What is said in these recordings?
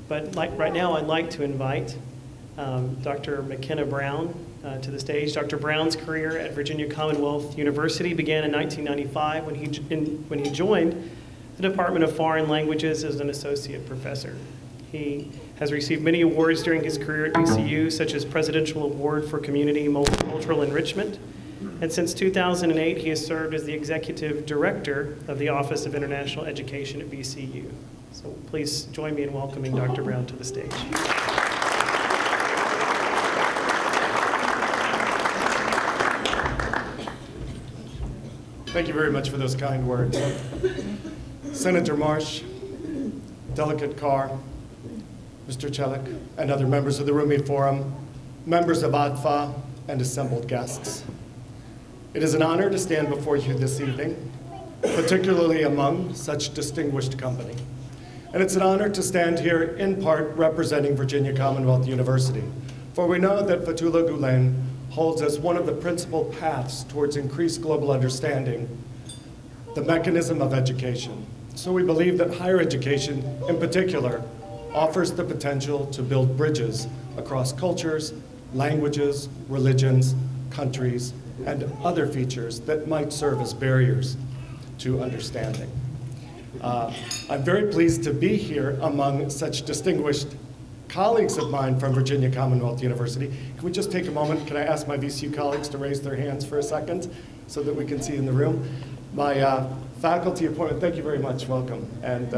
But right now, I'd like to invite Dr. McKenna Brown to the stage. Dr. Brown's career at Virginia Commonwealth University began in 1995 when he joined the Department of Foreign Languages as an associate professor. He has received many awards during his career at VCU, such as Presidential Award for Community Multicultural Enrichment. And since 2008, he has served as the Executive Director of the Office of International Education at VCU. So please join me in welcoming Dr. Brown to the stage. Thank you very much for those kind words. Senator Marsh, Delegate Carr, Mr. Chelik, and other members of the Rumi Forum, members of ATFA, and assembled guests. It is an honor to stand before you this evening, particularly among such distinguished company. And it's an honor to stand here in part representing Virginia Commonwealth University, for we know that Fethullah Gulen holds as one of the principal paths towards increased global understanding the mechanism of education. So we believe that higher education, in particular, offers the potential to build bridges across cultures, languages, religions, countries, and other features that might serve as barriers to understanding. I'm very pleased to be here among such distinguished colleagues of mine from Virginia Commonwealth University. Can we just take a moment? Can I ask my VCU colleagues to raise their hands for a second so that we can see in the room? My faculty appointment, thank you very much, welcome. And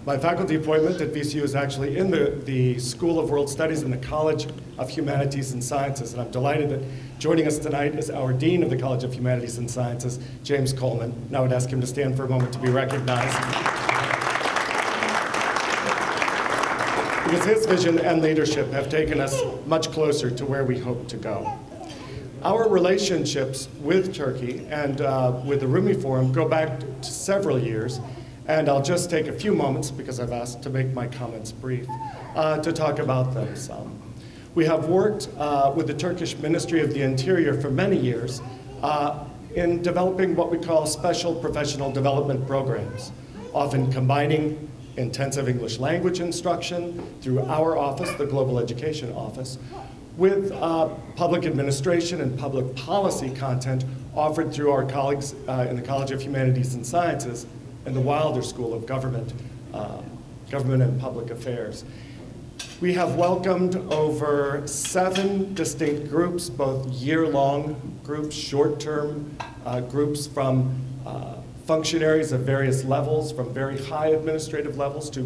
my faculty appointment at VCU is actually in the School of World Studies in the College of Humanities and Sciences, and I'm delighted that joining us tonight is our Dean of the College of Humanities and Sciences, James Coleman. Now I would ask him to stand for a moment to be recognized. Because his vision and leadership have taken us much closer to where we hope to go. Our relationships with Turkey and with the Rumi Forum go back to several years, and I'll just take a few moments, because I've asked to make my comments brief, to talk about them some. We have worked with the Turkish Ministry of the Interior for many years in developing what we call special professional development programs, often combining intensive English language instruction through our office, the Global Education Office, with public administration and public policy content offered through our colleagues in the College of Humanities and Sciences and the Wilder School of Government and Public Affairs. We have welcomed over 7 distinct groups, both year-long groups, short-term groups from functionaries of various levels, from very high administrative levels to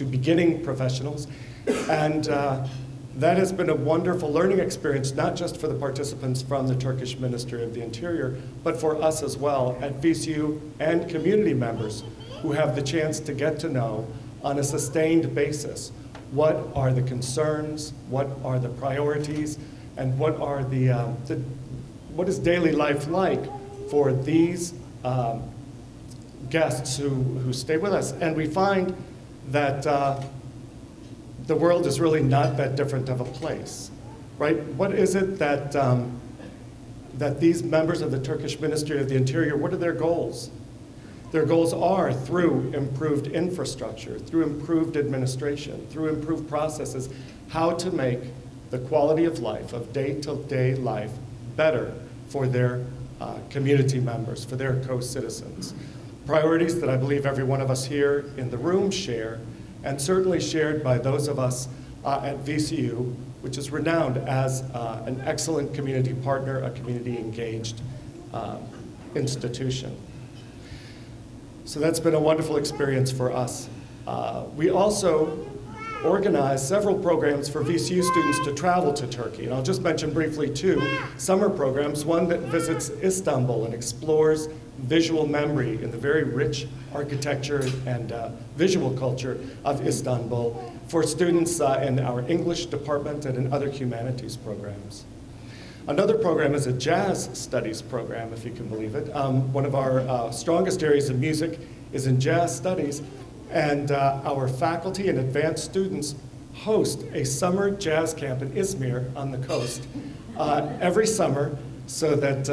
beginning professionals. And that has been a wonderful learning experience, not just for the participants from the Turkish Ministry of the Interior, but for us as well at VCU and community members who have the chance to get to know on a sustained basis what are the concerns, what are the priorities, and what are what is daily life like for these guests who stay with us. And we find that the world is really not that different of a place, right? What is it that, that these members of the Turkish Ministry of the Interior, what are their goals? Their goals are through improved infrastructure, through improved administration, through improved processes, how to make the quality of life, of day-to-day life, better for their community members, for their co-citizens. Priorities that I believe every one of us here in the room share, and certainly shared by those of us at VCU, which is renowned as an excellent community partner, a community-engaged institution. So that's been a wonderful experience for us. We also organize several programs for VCU students to travel to Turkey. And I'll just mention briefly 2 summer programs, one that visits Istanbul and explores visual memory in the very rich architecture and visual culture of Istanbul for students in our English department and in other humanities programs. Another program is a jazz studies program, if you can believe it. One of our strongest areas of music is in jazz studies, and our faculty and advanced students host a summer jazz camp in Izmir on the coast every summer, so that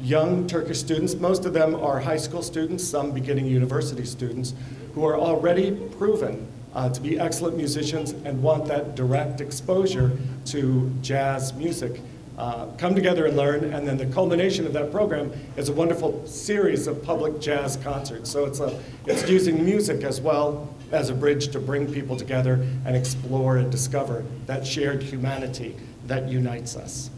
young Turkish students, most of them are high school students, some beginning university students, who are already proven to be excellent musicians and want that direct exposure to jazz music. Come together and learn, and then the culmination of that program is a wonderful series of public jazz concerts. So it's using music as well as a bridge to bring people together and explore and discover that shared humanity that unites us.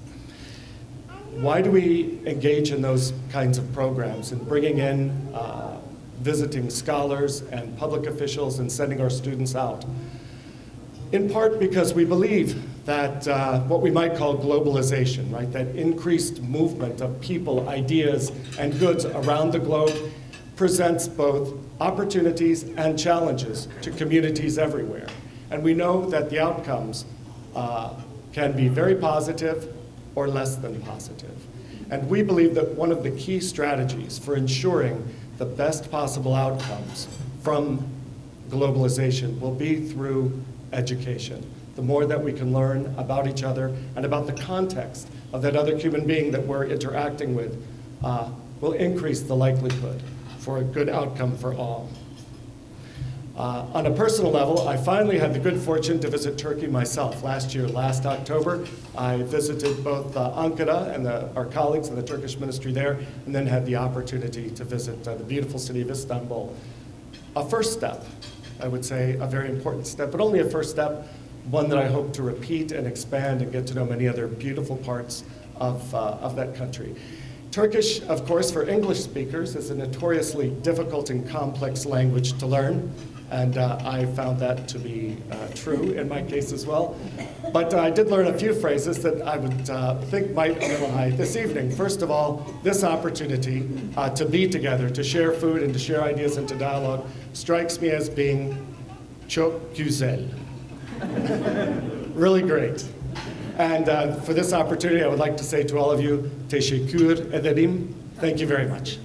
Why do we engage in those kinds of programs and bringing in visiting scholars and public officials and sending our students out? In part because we believe that what we might call globalization, right, that increased movement of people, ideas, and goods around the globe presents both opportunities and challenges to communities everywhere. And we know that the outcomes can be very positive or less than positive. And we believe that one of the key strategies for ensuring the best possible outcomes from globalization will be through education. The more that we can learn about each other and about the context of that other human being that we're interacting with will increase the likelihood for a good outcome for all. On a personal level, I finally had the good fortune to visit Turkey myself last October. I visited both Ankara and our colleagues in the Turkish ministry there, and then had the opportunity to visit the beautiful city of Istanbul. A first step, I would say a very important step, but only a first step, one that I hope to repeat and expand and get to know many other beautiful parts of that country. Turkish, of course, for English speakers, is a notoriously difficult and complex language to learn, and I found that to be true in my case as well. But I did learn a few phrases that I would think might apply this evening. First of all, this opportunity to be together, to share food and to share ideas and to dialogue strikes me as being çok güzel. Really great. And for this opportunity, I would like to say to all of you, teşekkür ederim. Thank you very much.